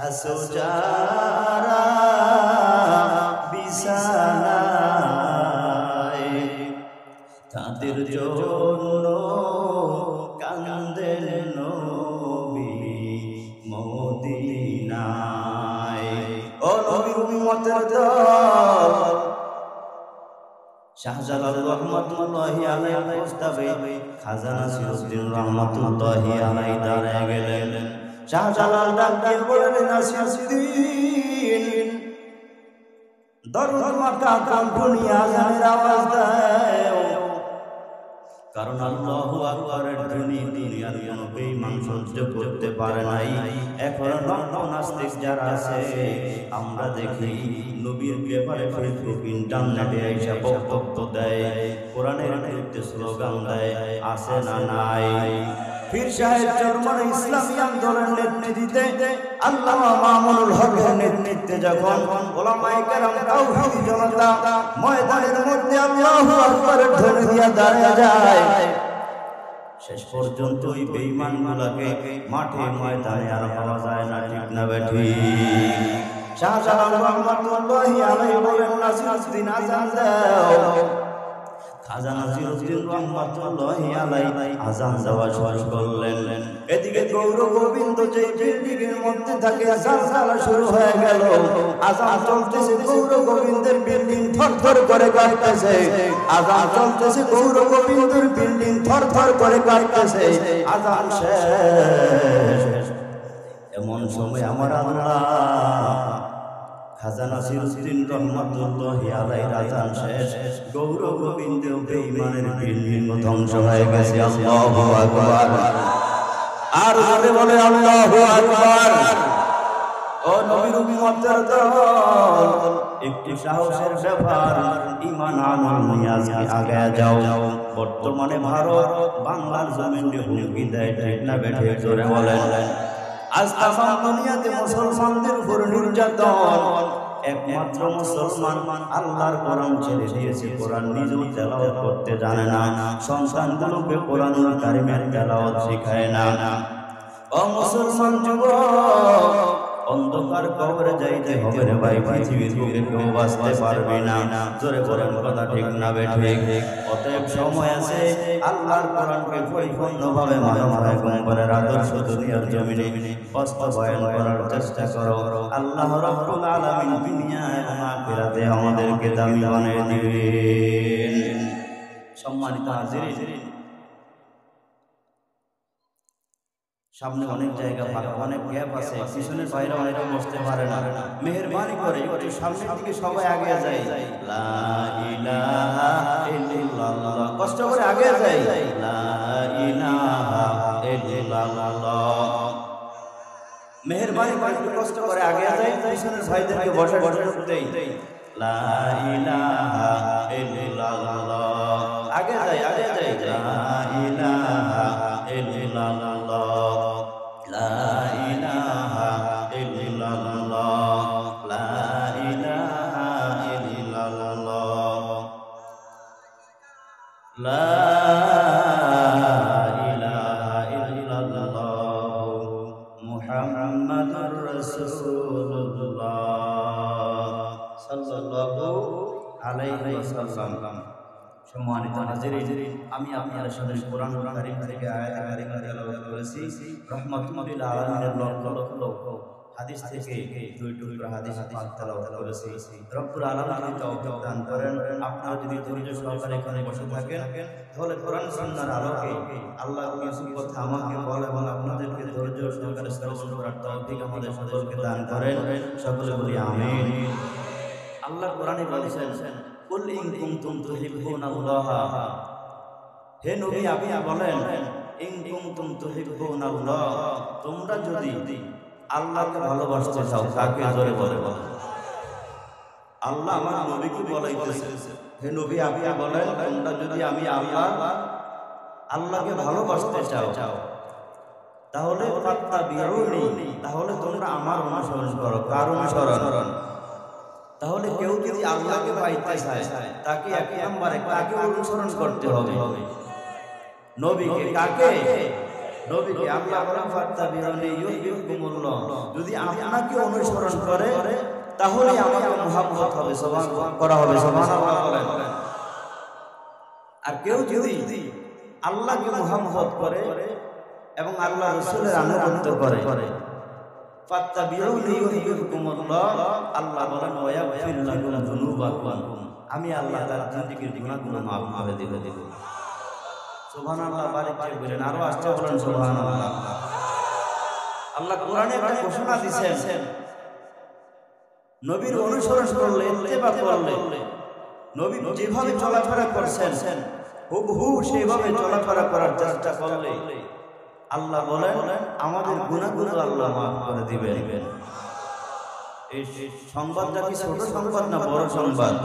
Speaker 1: আসো যারা বিছানায়, তাদের জন্য কাঁদেন নবী মদিনায়। ও নবীর উম্মতের দল, শাহজালাল রাহমাতুল্লাহি আলাইহি প্রস্তাবে খাজা নাসিরউদ্দিন রাহমাতুল্লাহি আলাইহি দাঁড়ায় গেলেন। শাহজালাল ডাক দিয়ে বললেন, নাসিরউদ্দিন, দরুদ মাতা কণ্ঠনিয়া আযানের আওয়াজ দাও, কারণ আল্লাহু আকবারের ধ্বনি দুনিয়ার কোনো বেঈমান সহ্য করতে পারে নাই। এখন নাস্তিক যারা আছে, আমরা দেখি নবীর ব্যাপারে ফেসবুক ইন্টারনেটে এসে বক্তব্য দেয়, কোরআনের বিরুদ্ধে স্লোগান দেয়, আছে না নাই? পীর সাহেব চরমনে ইসলামী আন্দোলনের নেতৃত্বে, আল্লামা মামুনুল হকের নেতৃত্বে যখন উলামায়ে কেরাম তাওহীদ জনতা ময়দানের মধ্যে আল্লাহু আকবারের ধ্বনি দিয়া দাঁড়িয়ে যায়, শেষ পর্যন্ত ওই বেঈমানগুলোকে মাঠে ময়দানে আর পাওয়া যায় না। ঠিক না বেঠিক? শাহজালাল রাহমাতুল্লাহি আলাইহি বলেন, নাসিরউদ্দিন আযান দাও। খাজা নাসিরউদ্দিন রাহমাতুল্লাহি আলাইহি আযান দেওয়া শুরু করলেন। এদিকে গৌর গোবিন্দ যে বিল্ডিং এর মধ্যে থাকে, জালসালা শুরু হয়ে গেল। আযান চলতেছে, গৌর গোবিন্দের বিল্ডিং থরথর করে কাঁপতেছে। আযান চলতেছে, গৌর গোবিন্দের বিল্ডিং থরথর করে কাঁপতেছে। আযান শেষ। এমন সময় আমার আল্লাহ খাজা নাসিরউদ্দিন রাহমাতুল্লাহি আলাইহির আযান শেষ, গৌর গোবিন্দ বেঈমানের বিল্ডিং ধ্বংস হয়ে গেছে। আল্লাহু আকবার। আর জোরে বলে আল্লাহু আকবার। ও নবীর উম্মতের দল, একটি সাহসের ব্যাপার, ঈমান আমল নিয়ে আগে যাও। বর্তমানে ভারত বাংলার জমিনে হুমকি দেয়, ঠিক না বেঠিক? জোরে বলেন। আজ তামাম দুনিয়াতে মুসলমানদের উপর নির্যাতন। একমাত্র মুসলমান আল্লাহর কোরআন ছেড়ে দিয়েছে, কোরআন নিজেও তেলাওয়াত করতে জানে না, সন্তানগুলোকে কোরআনুল কারীমের তেলাওয়াত শেখায় না। ও মুসলমান যুবক, ও অন্ধকার কবরে যাইতে হবে রে ভাই, পৃথিবীর বুকে কেউ বাঁচতে পারবে না। জোরে বলেন কথা ঠিক না বেঠিক? অতএব সময় আছে আল্লাহর কোরআনকে পরিপূর্ণভাবে মানবতায় গম্বরের আদর্শ দুনিয়ার জমিনে বাস্তবায়ন করার চেষ্টা করো। আল্লাহ রাব্বুল আলামিন দুনিয়া এবং আখিরাতে আমাদেরকে দামি বানিয়ে দিবেন। সম্মানিত হাজিরিন, সামনে অনেক জায়গা ফাঁকা, অনেক গ্যাপ আছে, পিছনের বাইরে অনেকে বসতে পারে না। মেহেরবানি করে একটু সামনের দিকে সবাই আগে যায়। লা ইলাহা ইল্লাল্লাহ, কষ্ট করে আগে যায়। লা ইলাহা ইল্লাল্লাহ, মেহেরবানি করে একটু কষ্ট করে আগে যায়, পিছনের ভাইদেরকে বসে বসে দেই। লা ইলাহা ইল্লাল্লাহ, আগে যায় আগে যায়। লা ইলাহা ইল্লাল্লাহ, লা ইলাহা ইল্লাল্লাহ, লা ইলাহা ইল্লাল্লাহ, লা ইলাহা ইল্লাল্লাহ, মুহাম্মাদুর রাসূলুল্লাহ সাল্লাল্লাহু আলাইহি ওয়াসাল্লাম। সম্মানিত হাজিরিন, আমি আপনাদের সামনে কোরআন কারীম থেকে আয়াত কারিমা তেলাওয়াত করেছি। রাহমাতুল লিল আলামিনের লক্ষ লক্ষ হাদিস থেকে দুই টুকরা হাদিস পাক তেলাওয়াত করেছি। রব্বুল আলামিন যদি তৌফিক দান করেন, আপনারা যদি ধৈর্য সহকারে এখানে বসে থাকেন, তাহলে কোরআন সুন্নাহর আলোকে আল্লাহ কিছু কথা আমাকে বলে এবং আপনাদেরকে ধৈর্য সহকারে শ্রবণ করার তৌফিক আমাদের সকলকে দান করেন। সকলে বলি আমিন। আল্লাহ কোরআনে বলেছেন, কুল ইন কুনতুম তুহিব্বুনাল্লাহ, হে নবী আপনি বলেন, ইন কুনতুম তুহিব্বুনাল্লাহ, তোমরা যদি আল্লাহকে ভালোবাসতে চাও, কাকে? জোরে বলে বলেন। আল্লাহ আমার নবীকে বলাইতেছে, হে নবী আপনি বলেন, তোমরা যদি আমি আল্লাহকে ভালোবাসতে চাও, তাহলে ফাত্তাবিউনি, তাহলে তোমরা আমার অনুসরণ করো। কার অনুসরণ? তাহলে কেউ যদি আল্লাহকে পাইতে চায়, তাকে এক নম্বরে কাকে অনুসরণ করতে হবে? নবীকে। কাকে? নবীকে। আল্লাহ বলেন ফাত্তাবিউনি ইউহিব্বুকুমুল্লাহ, যদি আপনাকে অনুসরণ করে তাহলে আমাকে মুহাব্বত হবে, সুবহানাল্লাহ করা হবে। সুবহানাল্লাহ বলেন। আর কেউ যদি আল্লাহকে মুহাব্বত করে এবং আল্লাহ রাসূলের আনুগত্য করে, ফাত্তাবিউনি ইউহিব্বুকুমুল্লাহ, আল্লাহ বলেন ওয়া ইয়াগফির লাকুম যুনুবাকুম, আমি আল্লাহ তাআলা জিন্দেগীর গুনাহগুলো মাফ করে দেব। সুবহানাল্লাহ, বারিক করে বলেন, আরো আস্তে বলেন সুবহানাল্লাহ। আল্লাহ কোরআনে একটা ঘোষণা দিয়েছেন, নবীর অনুসরণ করলে, ইত্তেবা করলে, নবী যেভাবে চলাফেরা করছেন হুবহু সেভাবে চলাফেরা করার চেষ্টা করলে আল্লাহ বলেন আমাদের গুনাহগুলো আল্লাহ মাফ করে দিবেন। এই সংবাদটা কি ছোট সংবাদ না বড় সংবাদ?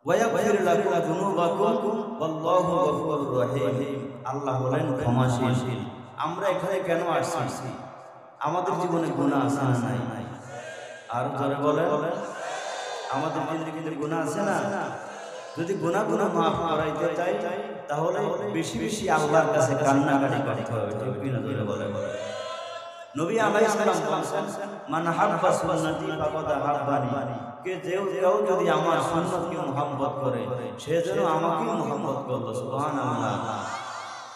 Speaker 1: ওয়া ইয়াগফির লাকুম যুনুবাকুম ওয়াল্লাহু গফুরুর রহিম, আল্লাহ বলেন ক্ষমাশীল। আমরা এখানে কেন আসছি? আমাদের জীবনে গুনাহ আছে না নাই? আর জোরে বলেন, আমাদের জিন্দেগিতে গুনাহ আছে না? যদি গুনাহগুলো মাফ করাইতে চাই, তাহলে বেশি বেশি আল্লাহর কাছে কান্নাকাটি করতে হবে। ঠিক কি না? জোরে বলেন। নবী আলাইহিস সালাম বলেছেন, মান হাব্বা সুন্নতি ফাকাদ হাব্বানি, কে কেউ যদি আমার সুন্নতকে মুহাব্বত করে, সে যেন আমাকেই মুহাব্বত করলো। সুবহানাল্লাহ।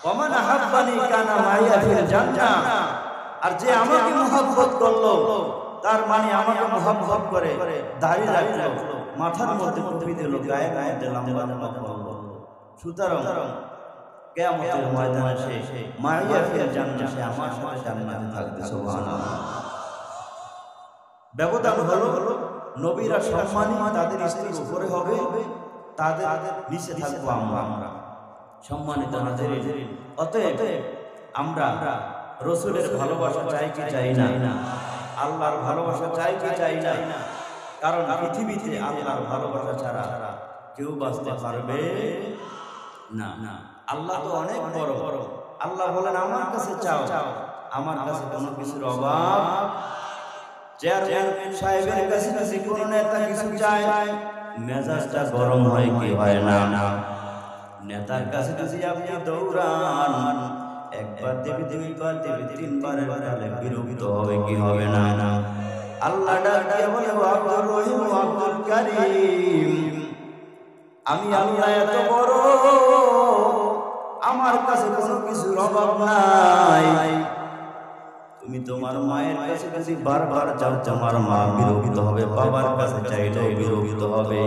Speaker 1: ওয়া মান হাব্বানি কানা মাইয়া ফিল জান্নাহ, আর যে আমাকে মুহাব্বত করলো তার মানে আমাকে মুহাব্বত করে, দাড়ি রাখলো, মাথার মধ্যে টুপি দিল, গায়ে মধ্যে লম্বা লম্বা করলো, সুতরাং কিয়ামতের ময়দানে সে মাইয়া ফিল জান্নাহ, সে আমার সাথে জান্নাতে থাকবে। সুবহানাল্লাহ। ব্যবধান হলো নবীরা সম্মানী তাদের স্ত্রীর উপরে হবে, তাদের নিচে থাকবো আমরা। সম্মানিত হাজিরিন, অতএব আমরা রাসূলের ভালোবাসা চাই কি চাই না? আল্লাহর ভালোবাসা চাই কি চাই না? কারণ পৃথিবীতে আল্লাহর ভালোবাসা ছাড়া কেউ বাঁচতে পারবে না। আল্লাহ তো অনেক বড়। আল্লাহ বলেন আমার কাছে চাও, আমার কাছে কোনো কিছুর অভাব। চেয়ারম্যান সাহেবের কাছে যদি কোনো নেতা কিছু চায়, মেজাজটা গরম হয় কি হয় না? নেতার কাছে যদি আপনি দৌড়ান, একবার দেবে, দুইবার দেবে, তিনবারের কালে বিরক্ত হবে কি হবে না? আল্লাহ ডাক দিয়ে বলে, ও আব্দুর রহিম, ও আব্দুল কারীম, আমি আল্লাহ এত বড়, আমার কাছে কোনো কিছুর অভাব নাই। তুমি তোমার মায়ের কাছে যদি বারবার চাও, তোমার মা বিরক্ত হবে, বাবার কাছে চাইলেও বিরক্ত হবে।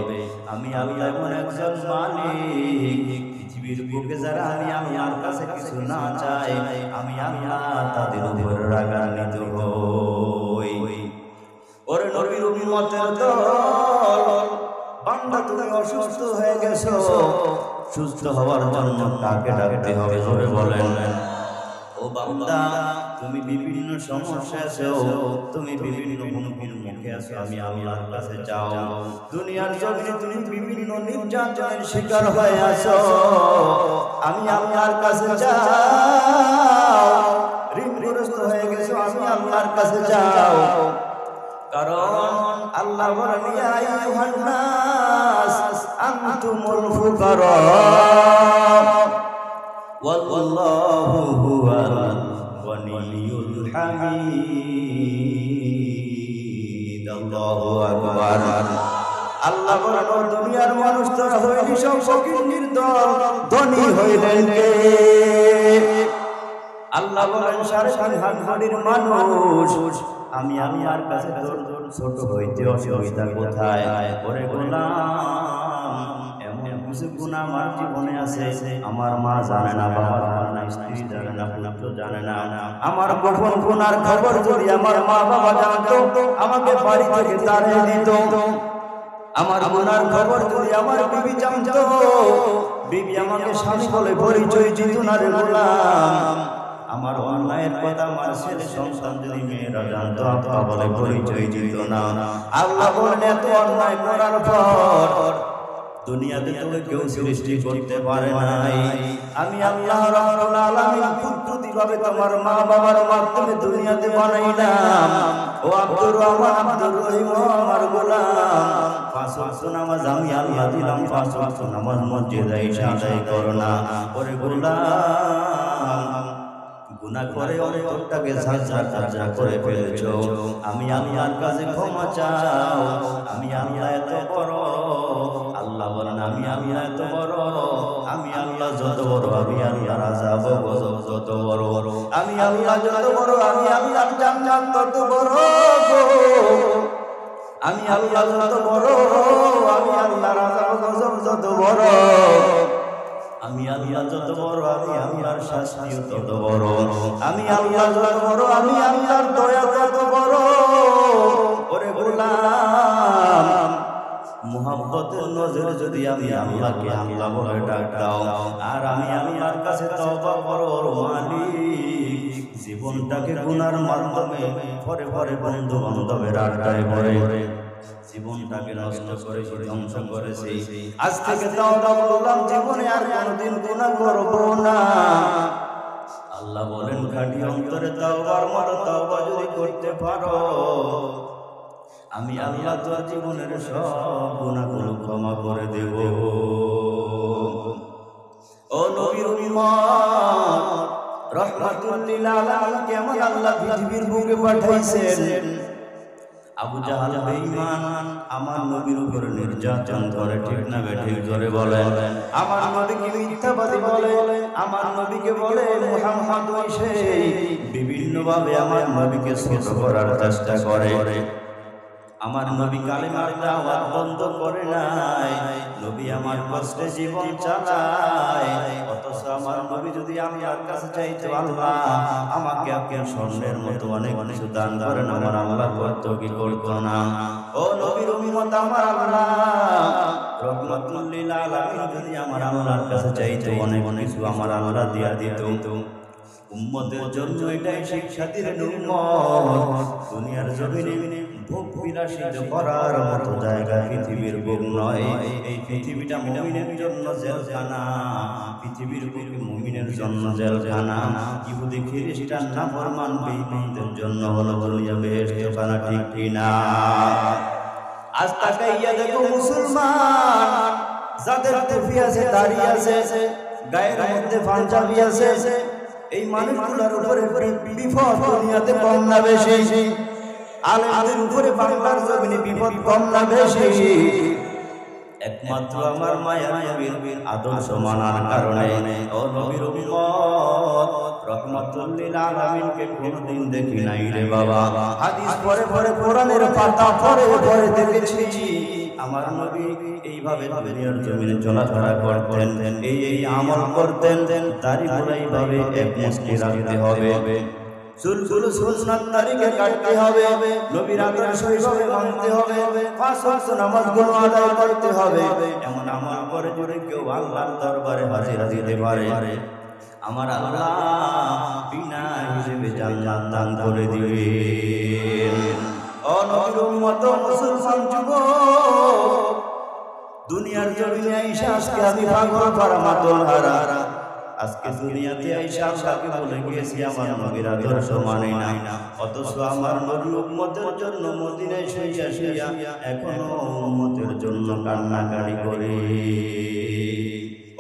Speaker 1: আমি আল্লাহ এমন একজন মালিক, পৃথিবীর বুকে যারা আমি আল্লাহর কাছে কিছু না চাই, আমি আল্লাহ তাদের উপর রাগান্বিত হই। ওরে নবীর উম্মতের দল, বান্দা তুমি অসুস্থ হয়ে গেছো, সুস্থ হওয়ার জন্য কাকে ডাকতে হবে জোরে বলেন। ও বান্দা, তুমি বিভিন্ন সমস্যা আছো, তুমি বিভিন্ন হুমকির মুখে আছো, আমি আল্লাহর কাছে যাও। দুনিয়ার জমিনে তুমি বিভিন্ন নির্যাতনের শিকার হয়ে আছো, আমি আল্লাহর কাছে যাও। ঋণগ্রস্ত হয়ে গেছো, আমি আল্লাহর কাছে যাও। কারণ আল্লাহ বলেন, ইয়া আইয়ুহান নাস আনতুমুল ফুকারা ওয়াল্লাহু হুয়াল গনিয়্যুল হামিদ। আল্লাহু আকবার। আল্লাহ বলেন, ও দুনিয়ার মানুষ, তোরা হইলি সব ফকির দল, ধনী হইলেন কে? আল্লাহ বলেন, সাড়ে সাড়ে হাড়ির মানুষ, আমি আল্লাহর কাছে ছোট হইতে অসুবিধা কোথায়? ওরে গোলাম, এমন কিছু গুনাহ আমার জীবনে আছে, আমার মা জানে না, বাবা জানে না, স্ত্রী জানে না, পুত্র জানে না। আমার গোপন গুনার খবর যদি আমার মা বাবা জানতো, আমাকে বাড়ি থেকে তাড়িয়ে দিত। আমার গুনার খবর যদি আমার বিবি জানতো, বিবি আমাকে স্বামী বলে পরিচয় দিত না রে গোলাম। আমার অন্যায়ের কথা আমার ছেলে সন্তান যদি মেয়েরা জানতো, আব্বা বলে পরিচয় দিত না। আল্লাহ বলেন, এত অন্যায় করার পর দুনিয়াতে তোকে কেউ সৃষ্টি করতে পারে নাই। আমি আল্লাহ রাব্বুল আলামিন কুদরতিভাবে তোমার মা বাবার মাধ্যমে দুনিয়াতে বানাইলাম। ও আব্দুর রহমান, আব্দুর রহিম, আমার গোলাম, 5 ওয়াক্ত নামাজ আমি আল্লাহ দিলাম, 5 ওয়াক্ত নামাজ মসজিদে এসে আদায় করো না। ওরে গোলাম, গুনাহ করে অন্তরটাকে ঝাঁঝরা করে ফেলেছো, আমি আল্লাহর কাছে ক্ষমা চাও। আমি আল্লাহ এত বড়। আল্লাহ বলেন, আমি আল্লাহ এত বড়, আমি আল্লাহ যত বড়, আমি আল্লাহর আযাব গজব যত বড়, আমি আল্লাহ যত বড়, আমি আল্লাহর জান্নাত তত বড়, আমি আল্লাহ যত বড়, আমি আল্লাহর আযাব গজব যত বড়, আমি আল্লাহ যত বড়, আমি আল্লাহর শাস্তিও তত বড়, আমি আল্লাহ যত বড়, আমি আল্লাহর দয়া তত বড়। ওরে গোলাম, মুহাব্বতের নজরে যদি আমি আল্লাহকে আল্লাহ বলে ডাক দাও, আর আমি আল্লাহর কাছে তওবা করো, মালিক জীবনটাকে গুনার মাধ্যমে পরে পরে বন্ধু বান্ধবের আড্ডায় ভরে জীবনটাকে নষ্ট করেছি, ধ্বংস করেছি। আজ থেকে তওবা করলাম, জীবনে আর কোনোদিন গুনাহ করব না। আল্লাহ বলেন, খাঁটি অন্তরে তওবার মতো তওবা যদি করতে পারো, আমি আল্লাহ তোর জীবনের সব গুনাহগুলো ক্ষমা করে দেব। ও নবীর উম্মত, রাহমাতুল লিল আলামিন কেমন আল্লাহ পৃথিবীর বুকে পাঠাইছেন। আবু জাহাল বেঈমান আমার নবীর উপর নির্যাতন করে, ঠিক না বেঠিক জোরে বলেন। আমার নবীকে মিথ্যাবাদী বলে, আমার নবীকে বলে মুহাম্মদ হইছে, বিভিন্ন ভাবে আমার নবীকে ছোট করার চেষ্টা করে। আমার নবী কালেমার দাওয়াত বন্ধ করে নাই, নবী আমার কষ্টে জীবন চালায়। অথচ আমার নবী যদি আমি আর কাছে চাইতে, আল্লাহ আমাকে আপনি স্বর্ণের মতো অনেক কিছু দান করেন, আমার আল্লাহ করতো কি করতো না? ও নবীর উম্মত, আমার আল্লাহ রাহমাতুল লিল আলামিন যদি আমার আল্লাহর কাছে চাইতে, অনেক কিছু আমার আল্লাহ দিয়া দিত। উম্মতের জন্য এটাই শিক্ষা দিলেন, উম্মত দুনিয়ার জমিনে ভোগ বিলাসিত করার মতো জায়গা পৃথিবীর বুক নয়। এই পৃথিবীটা মুমিনের জন্য জেলখানা, পৃথিবীর বুকে মুমিনের জন্য জেলখানা। ইহুদি খ্রিস্টান নাফরমান বেঈমানদের জন্য হলো দুনিয়া বেহেশতখানা, ঠিক কিনা? আজ তাকাইয়া দেখো মুসলমান যাদের টুপি আছে, দাড়ি আছে, গায়ের মধ্যে পাঞ্জাবি আছে, এই মানুষগুলোর উপরে বিপদ দুনিয়াতে কম না বেশি? আলেমদের উপরে বাংলার জমিনে বিপদ কম না বেশি? একমাত্র আমার মায়ার নবীর আদর্শ মানার কারণে ও নবীর উম্মত রহমাতুল লিল আলামিনকে কোনদিন দেখি নাই রে বাবা। হাদিস পড়ে পড়ে কোরআনের পাতা পড়ে পড়ে দেখেছি আমার নবী এইভাবে দুনিয়ার জমিনে চলাফেরা করতেন, এই আমল করতেন। দাড়ি গোলাই ভাবে এক মুষ্টি রাখতে হবে, চুল সুন্নাত তারিখে কাটতে হবে, নবীর আদর্শ হিসেবে মানতে হবে, 5 ওয়াক্ত নামাজগুলো আদায় করতে হবে। এমন আমল করে যদি কেউ আল্লাহর দরবারে হাজিরা দিতে পারে, আমার আল্লাহ বিনা হিসেবে জান্নাত দান করে দিবেন। ও নবীর উম্মত মুসলমান যুবক, দুনিয়ার জমিনে আইসা আজকে আমি পাগল পারা মাতল হারা, আজকে দুনিয়াতে আইসা আল্লাহকে বলে গিয়েছি আমার নবীর আদর্শ মানে না, অথচ আমার নবীর উম্মতের জন্য মদিনায় শুইয়া শুইয়া এখনো উম্মতের জন্য কান্নাকাটি করে।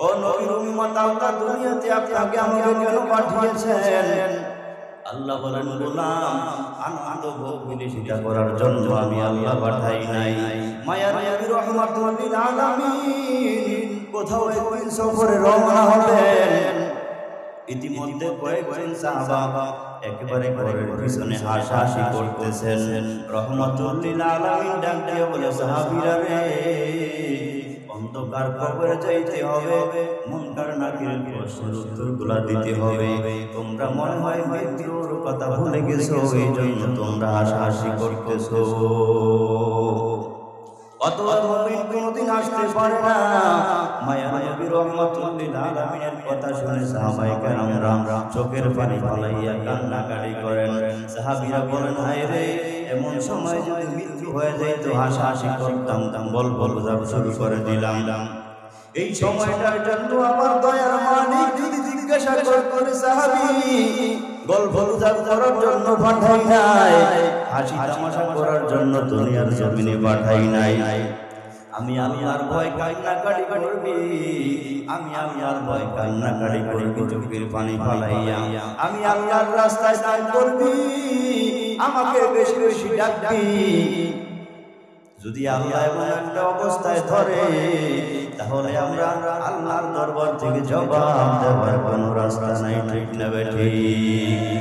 Speaker 1: ও নবীর উম্মত, আল্লাহ দুনিয়াতে আপনাকে আমাকে কেন পাঠিয়েছেন? আল্লাহ বলেন, গোলাম আনন্দ ভোগ বিলাসিতা করার জন্য আমি আল্লাহ পাঠাই নাই। মায়ার নবী রহমাতুল লিল আলামিন কোথাও একদিন সফরে রওনা হবেন। ইতিমধ্যে কয়েকজন সাহাবা একেবারে ঘরের পিছনে হাসাহাসি করতেছেন। রহমাতুল লিল আলামিন ডাক দিয়ে বলে, সাহাবীরা রে, অন্ধকার কবরে যাইতে হবে, মুনকার নাকিরের প্রশ্নের উত্তরগুলো দিতে হবে। তোমরা মনে হয় মৃত্যুর কথা ভুলে গেছো, এই জন্য তোমরা হাসাহাসি করতেছো। অতএব মুমিন কোনদিন আসতে পারে না। মায়ার নবী রহমাতুল লিল আলামিনের কথা শুনে সাহাবায়ে কেরামরা চোখের পানি ফেলাইয়া কান্নাকাটি করেন। সাহাবীরা বলেন, হায় রে, এমন সময় যদি মৃত্যু হয়ে যাইতো হাসাহাসি করতাম, গল্প শুরু করে দিলাম। এই সময়টার জন্য আমার দয়ার মালিক যদি জিজ্ঞাসা করে, সাহাবী গল্প করার জন্য পাঠাই নাই, হাসি তামাশা করার জন্য দুনিয়ার জমিনে পাঠাই নাই। আমি আল্লাহর ভয় কান্নাকাটি করবি, আমি আল্লাহর ভয় কান্নাকাটি করবি চোখের পানি ফেলাইয়া, আমি আল্লাহর রাস্তায় দান করবি, আমাকে বেশি বেশি ডাকবি। যদি আল্লাহ এমন একটা অবস্থায় ধরে, তাহলে আমরা আল্লাহর দরবার থেকে জবাব দেওয়ার কোনো রাস্তা নাই, ঠিক না বেঠিক?